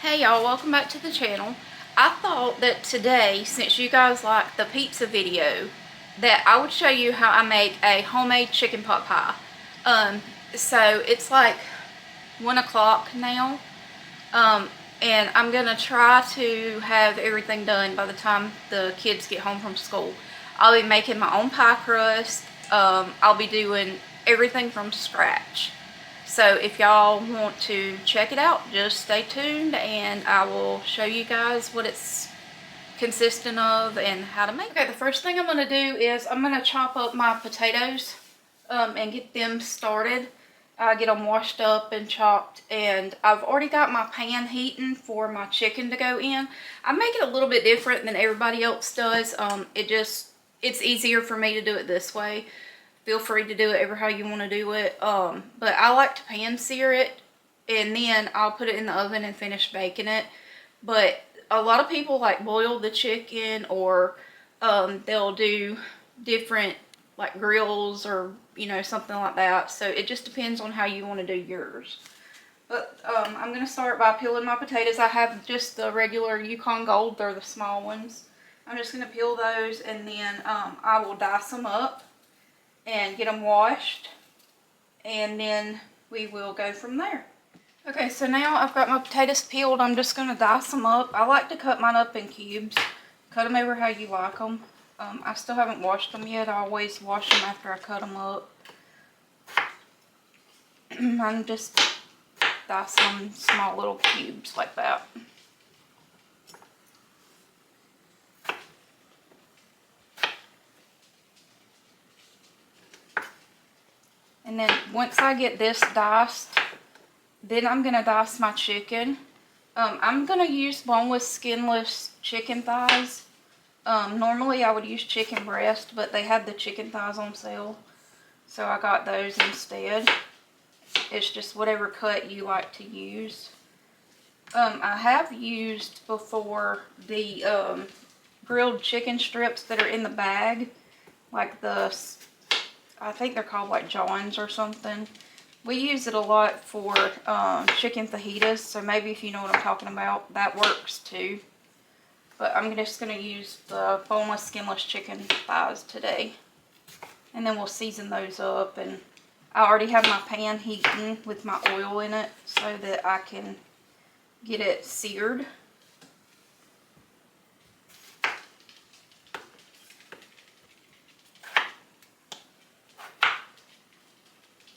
Hey y'all, welcome back to the channel. I thought that today, since you guys like the pizza video, that I would show you how I make a homemade chicken pot pie. So it's like 1 o'clock now, and I'm gonna try to have everything done by the time the kids get home from school. I'll be making my own pie crust. I'll be doing everything from scratch. So if y'all want to check it out, just stay tuned and I will show you guys what it's consisting of and how to make it. Okay, the first thing I'm going to do is I'm going to chop up my potatoes and get them started. I get them washed up and chopped, and I've already got my pan heating for my chicken to go in. I make it a little bit different than everybody else does. It's easier for me to do it this way. Feel free to do it ever how you want to do it. But I like to pan sear it, and then I'll put it in the oven and finish baking it. But a lot of people like boil the chicken, or they'll do different like grills or something like that. So it just depends on how you want to do yours. But I'm going to start by peeling my potatoes. I have just the regular Yukon Gold. They're the small ones. I'm just going to peel those, and then I will dice them up and get them washed, and then we will go from there. Okay, so now I've got my potatoes peeled. I'm just going to dice them up. I like to cut mine up in cubes. Cut them over how you like them. I still haven't washed them yet. I always wash them after I cut them up. I'm just dice them in small little cubes like that. And then once I get this diced, then I'm going to dice my chicken. I'm going to use boneless, skinless chicken thighs. Normally I would use chicken breast, but they had the chicken thighs on sale, so I got those instead. It's just whatever cut you like to use. I have used before the grilled chicken strips that are in the bag, like I think they're called like John's or something. We use it a lot for chicken fajitas, so maybe if you know what I'm talking about, that works too. But I'm just going to use the boneless, skinless chicken thighs today. And then we'll season those up. And I already have my pan heating with my oil in it so that I can get it seared.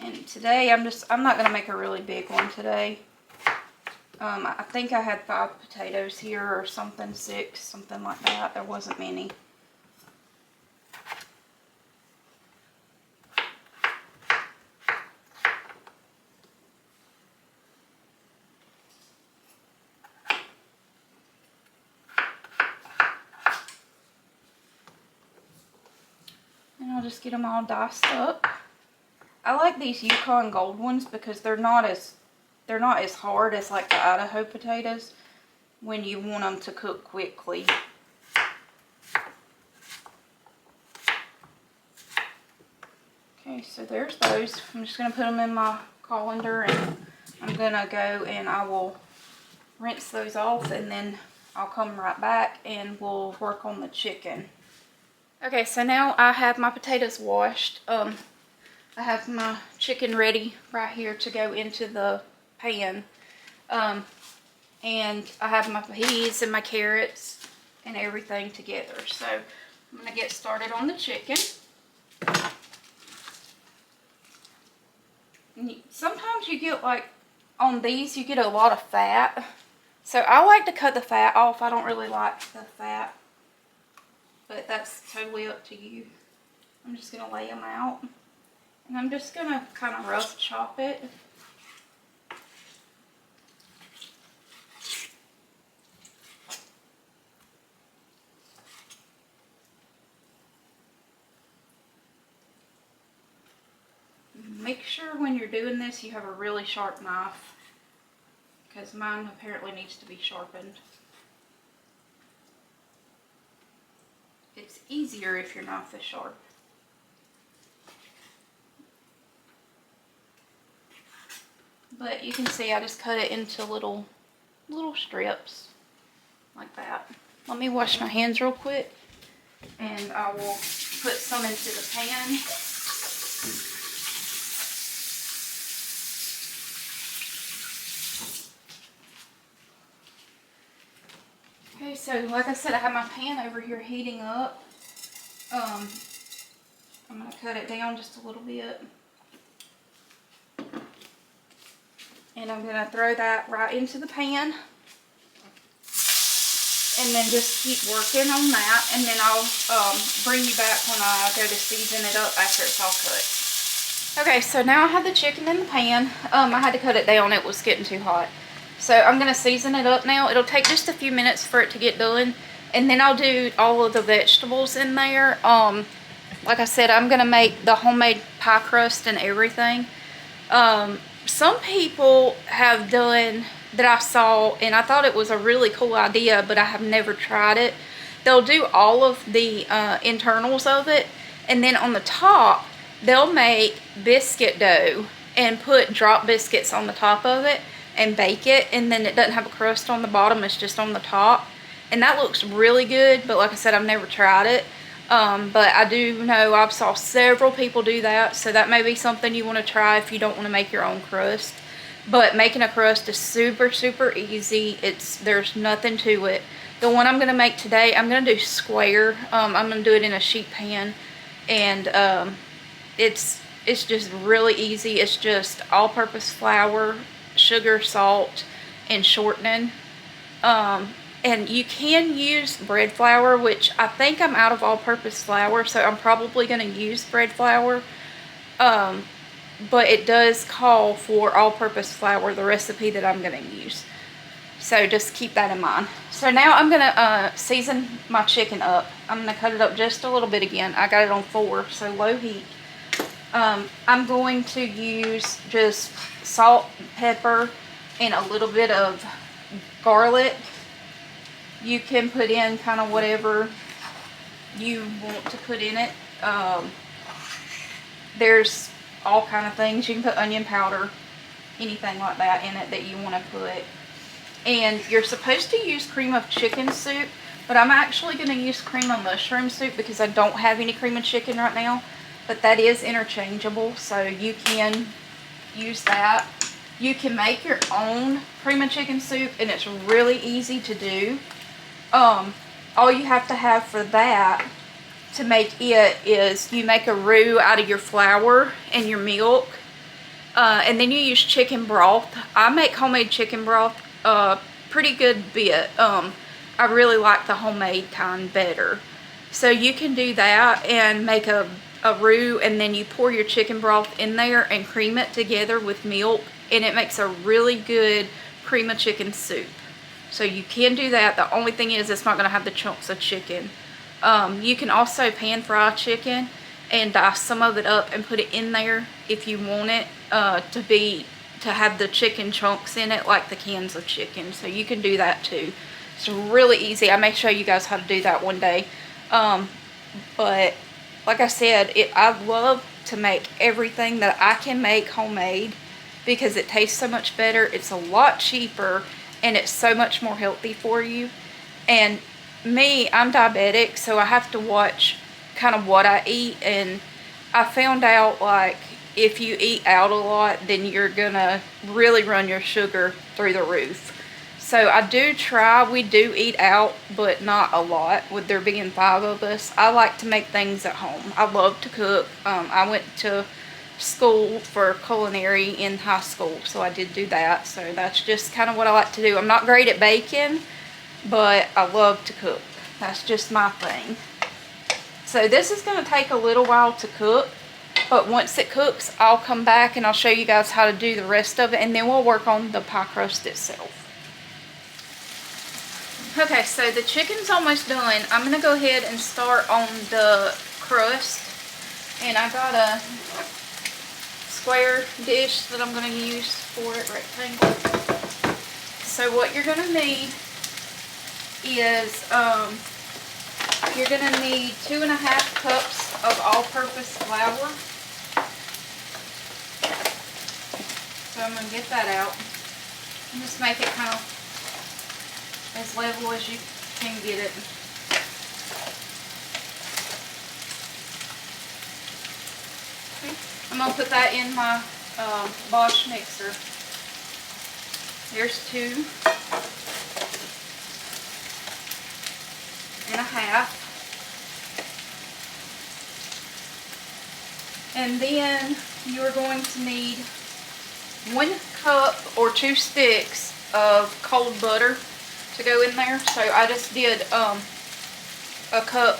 And today I'm not going to make a really big one today. I think I had 5 potatoes here or something, 6, something like that. There wasn't many. And I'll just get them all diced up. I like these Yukon Gold ones because they're not as hard as like the Idaho potatoes when you want them to cook quickly. Okay, so there's those. I'm just going to put them in my colander, and I'm going to go and I will rinse those off, and then I'll come right back and we'll work on the chicken. Okay, so now I have my potatoes washed. I have my chicken ready right here to go into the pan. And I have my peas and my carrots and everything together. So I'm going to get started on the chicken. Sometimes you get like, on these you get a lot of fat. So I like to cut the fat off. I don't really like the fat, but that's totally up to you. I'm just going to lay them out. And I'm just going to kind of rough chop it. Make sure when you're doing this you have a really sharp knife, because mine apparently needs to be sharpened. It's easier if your knife is sharp. But you can see I just cut it into little little strips like that. Let me wash my hands real quick, and I will put some into the pan. Okay, so like I said, I have my pan over here heating up. I'm going to cut it down just a little bit. And I'm going to throw that right into the pan. And then just keep working on that. And then I'll bring you back when I go to season it up after it's all cut. Okay, so now I have the chicken in the pan. I had to cut it down. It was getting too hot. So I'm going to season it up now. It'll take just a few minutes for it to get done. And then I'll do all of the vegetables in there. Like I said, I'm going to make the homemade pie crust and everything. Some people have done that I saw, and I thought it was a really cool idea, but I have never tried it. They'll do all of the internals of it, and then on the top, they'll make biscuit dough and put drop biscuits on the top of it and bake it, and then it doesn't have a crust on the bottom, it's just on the top. And that looks really good, but like I said, I've never tried it. But I do know I've saw several people do that, so that may be something you want to try if you don't want to make your own crust. But making a crust is super, super easy. There's nothing to it. The one I'm going to make today, I'm going to do square. I'm going to do it in a sheet pan, and it's just really easy. It's just all-purpose flour, sugar, salt, and shortening. And you can use bread flour, which I think I'm out of all-purpose flour, so I'm probably going to use bread flour. But it does call for all-purpose flour, the recipe that I'm going to use. So just keep that in mind. So now I'm going to season my chicken up. I'm going to cut it up just a little bit again. I got it on 4, so low heat. I'm going to use just salt, pepper, and a little bit of garlic. You can put in kind of whatever you want to put in it. There's all kind of things. You can put onion powder, anything like that in it that you want to put. And you're supposed to use cream of chicken soup, but I'm actually going to use cream of mushroom soup because I don't have any cream of chicken right now. But that is interchangeable, so you can use that. You can make your own cream of chicken soup, and it's really easy to do. All you have to have for that to make it is you make a roux out of your flour and your milk, and then you use chicken broth. I make homemade chicken broth pretty good bit. I really like the homemade kind better. So you can do that and make a roux, and then you pour your chicken broth in there and cream it together with milk, and it makes a really good cream of chicken soup. So you can do that. The only thing is it's not going to have the chunks of chicken. You can also pan fry chicken and dice some of it up and put it in there if you want it to have the chicken chunks in it, like the cans of chicken. So you can do that too. It's really easy. I may show you guys how to do that one day. But like I said, I love to make everything that I can make homemade because it tastes so much better. It's a lot cheaper, and it's so much more healthy for you. And me, I'm diabetic, so I have to watch kind of what I eat. And I found out, like, if you eat out a lot, then you're gonna really run your sugar through the roof. So I do try, we do eat out, but not a lot. With there being 5 of us, I like to make things at home. I love to cook. I went to school for culinary in high school, so I did do that. So that's just kind of what I like to do. I'm not great at baking, but I love to cook. That's just my thing. So this is going to take a little while to cook, but once it cooks, I'll come back and I'll show you guys how to do the rest of it, and then we'll work on the pie crust itself. Okay, so the chicken's almost done. I'm going to go ahead and start on the crust, and I got a square dish that I'm going to use for it, rectangle. So what you're going to need is you're going to need 2.5 cups of all-purpose flour. So I'm going to get that out and just make it kind of as level as you can get it. Okay. I'm going to put that in my Bosch mixer. There's 2.5. And then you are going to need 1 cup or 2 sticks of cold butter to go in there. So I just did a cup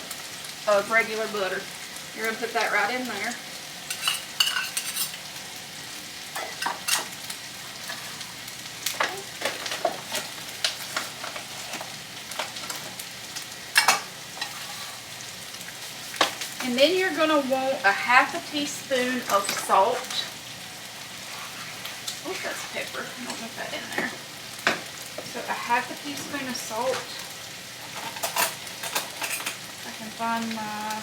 of regular butter. You're going to put that right in there. And then you're going to want a 1/2 teaspoon of salt. Oh, that's pepper. I don't want that in there. So a 1/2 teaspoon of salt. I can find my...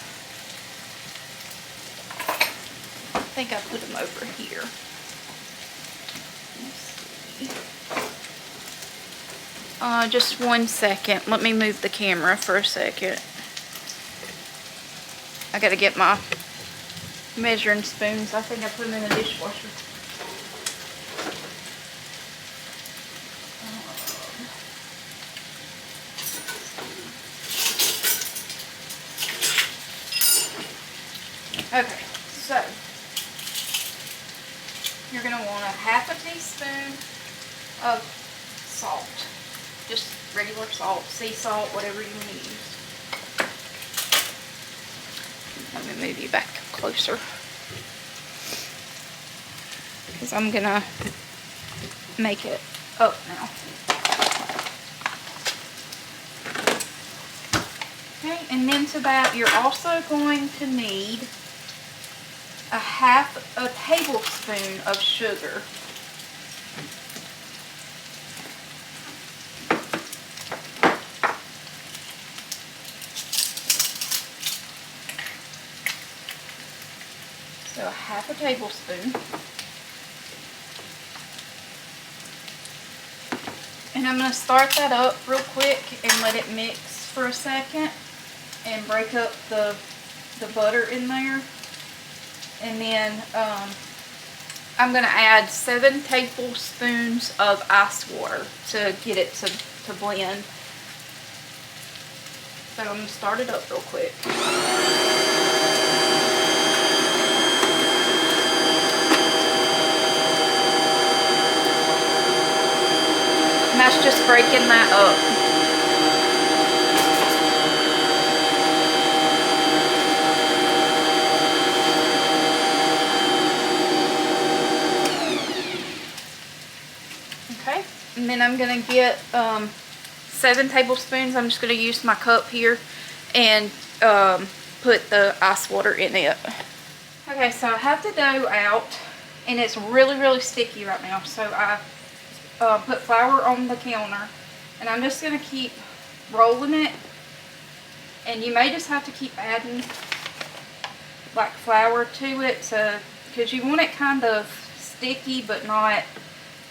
I think I put them over here. Let's see. Just 1 second. Let me move the camera for a second. I gotta get my measuring spoons. I think I put them in the dishwasher. Okay, so you're gonna want a 1/2 teaspoon of salt. Just regular salt, sea salt, whatever you want to use. Let me move you back closer, because I'm gonna make it up now. Okay, and then to that you're also going to need a 1/2 tablespoon of sugar. So a 1/2 tablespoon. And I'm going to start that up real quick and let it mix for a second and break up the butter in there. And then I'm going to add 7 tablespoons of ice water to get it to blend. So I'm going to start it up real quick. And that's just breaking that up. Okay, and then I'm going to get 7 tablespoons. I'm just going to use my cup here and put the ice water in it. Okay, so I have the dough out and it's really, really sticky right now. So I put flour on the counter and I'm just going to keep rolling it. And you may just have to keep adding like flour to it, so because you want it kind of sticky but not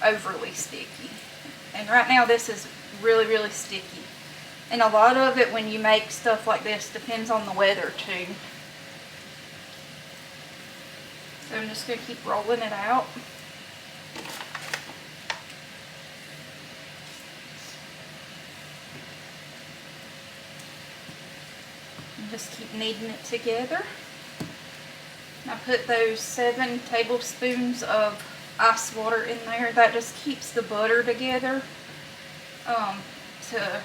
overly sticky. And right now this is really, really sticky. And a lot of it when you make stuff like this depends on the weather too. So I'm just going to keep rolling it out. And just keep kneading it together. I put those 7 tablespoons of ice water in there. That just keeps the butter together to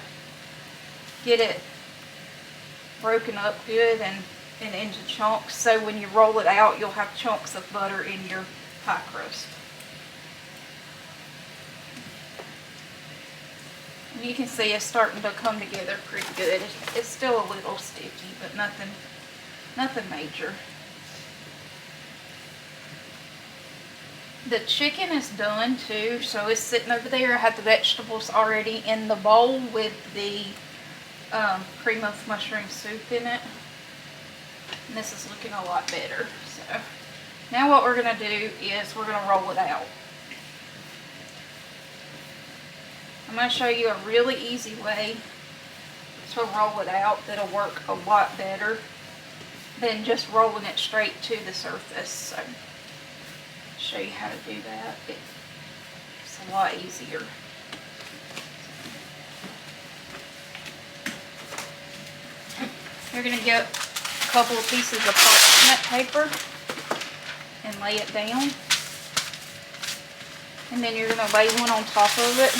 get it broken up good and into chunks. So when you roll it out, you'll have chunks of butter in your pie crust. And you can see it's starting to come together pretty good. It's still a little sticky, but nothing major. The chicken is done too, so it's sitting over there. I have the vegetables already in the bowl with the cream of mushroom soup in it. And this is looking a lot better. So now what we're going to do is we're going to roll it out. I'm going to show you a really easy way to roll it out that'll work a lot better than just rolling it straight to the surface. So I'll show you how to do that. It's a lot easier. You're going to get a couple of pieces of parchment paper and lay it down. And then you're going to lay one on top of it.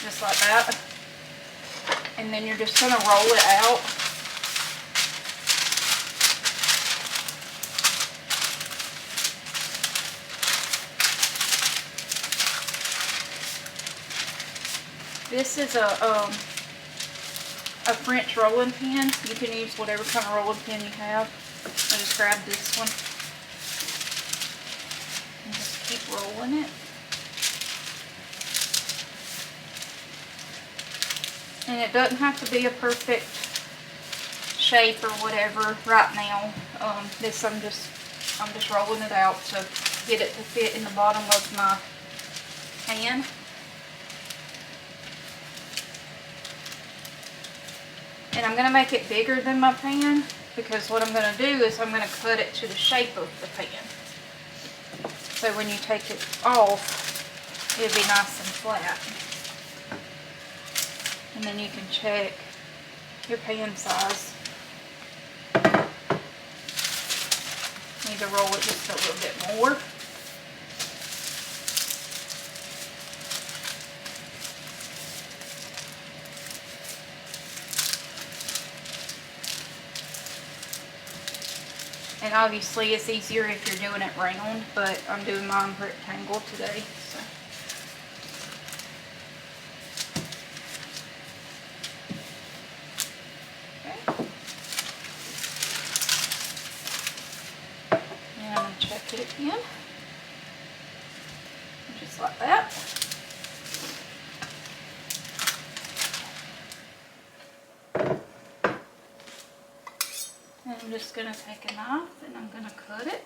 Just like that. And then you're just going to roll it out. This is a French rolling pin. You can use whatever kind of rolling pin you have. I just grabbed this one. And just keep rolling it. And it doesn't have to be a perfect shape or whatever right now. I'm just rolling it out to get it to fit in the bottom of my pan. And I'm going to make it bigger than my pan because what I'm going to do is I'm going to cut it to the shape of the pan. So when you take it off, it'll be nice and flat. And then you can check your pan size. Need to roll it just a little bit more. And obviously it's easier if you're doing it round, but I'm doing mine rectangle today. So. Okay. And I'm going to check it again. Just like that. And I'm just going to take a knife and I'm going to cut it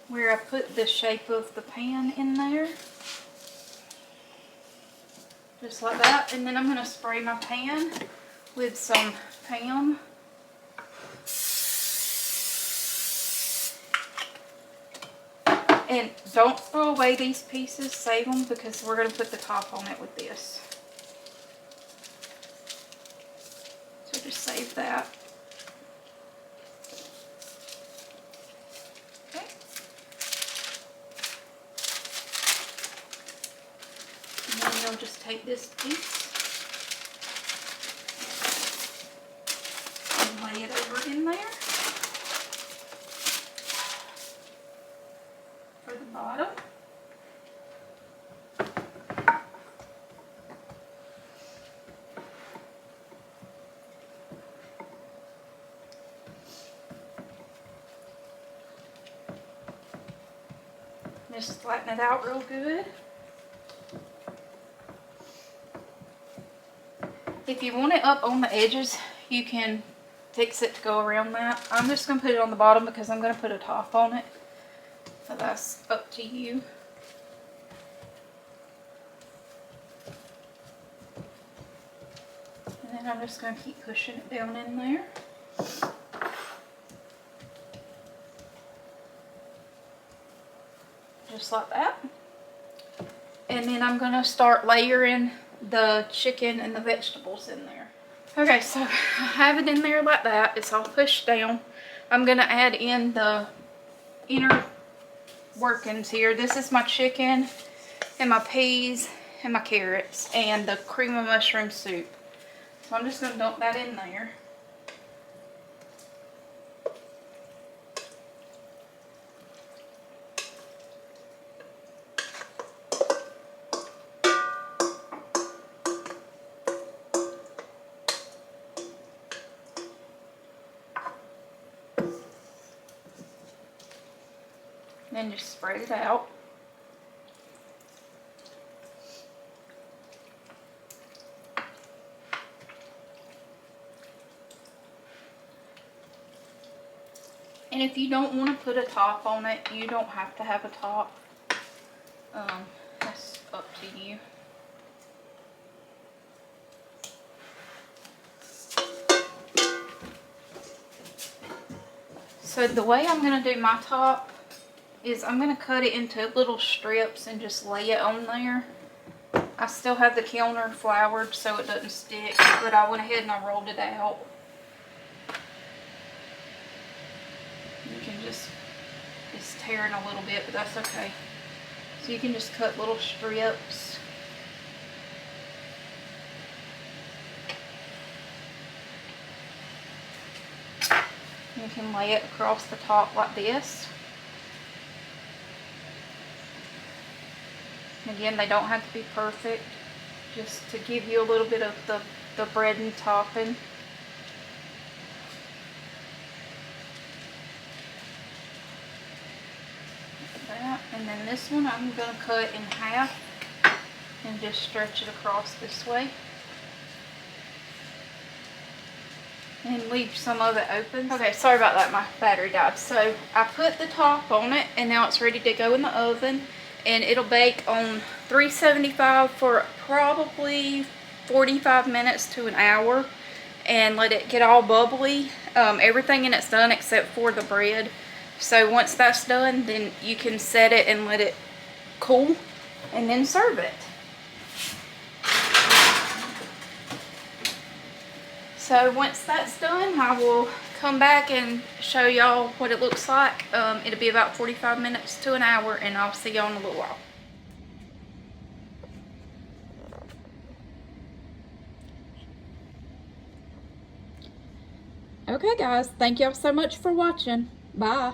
where I put the shape of the pan in there. Just like that. And then I'm going to spray my pan with some Pam. And don't throw away these pieces, save them because we're going to put the top on it with this. So just save that. Okay. And then you'll just take this piece and lay it over in there for the bottom. Just flatten it out real good. If you want it up on the edges, you can fix it to go around that. I'm just going to put it on the bottom because I'm going to put a top on it. So that's up to you. And then I'm just going to keep pushing it down in there. Just like that. And then I'm going to start layering the chicken and the vegetables in there. Okay, so I have it in there like that. It's all pushed down. I'm going to add in the inner workings here. This is my chicken and my peas and my carrots and the cream of mushroom soup. So I'm just going to dump that in there. Then just spread it out. And if you don't want to put a top on it, you don't have to have a top. That's up to you. So the way I'm going to do my top is I'm going to cut it into little strips and just lay it on there. I still have the counter floured so it doesn't stick, but I went ahead and I rolled it out. You can just, it's tearing a little bit, but that's okay. So you can just cut little strips. You can lay it across the top like this. Again, they don't have to be perfect, just to give you a little bit of the bread and topping. Like that. And then this one I'm going to cut in half and just stretch it across this way. And leave some of it open. Okay, sorry about that, my battery died. So I put the top on it and now it's ready to go in the oven. And it'll bake on 375 for probably 45 minutes to an hour. And let it get all bubbly. Everything in it's done except for the bread. So once that's done, then you can set it and let it cool. And then serve it. So once that's done, I will come back and show y'all what it looks like. It'll be about 45 minutes to an hour, and I'll see y'all in a little while. Okay guys, thank y'all so much for watching. Bye.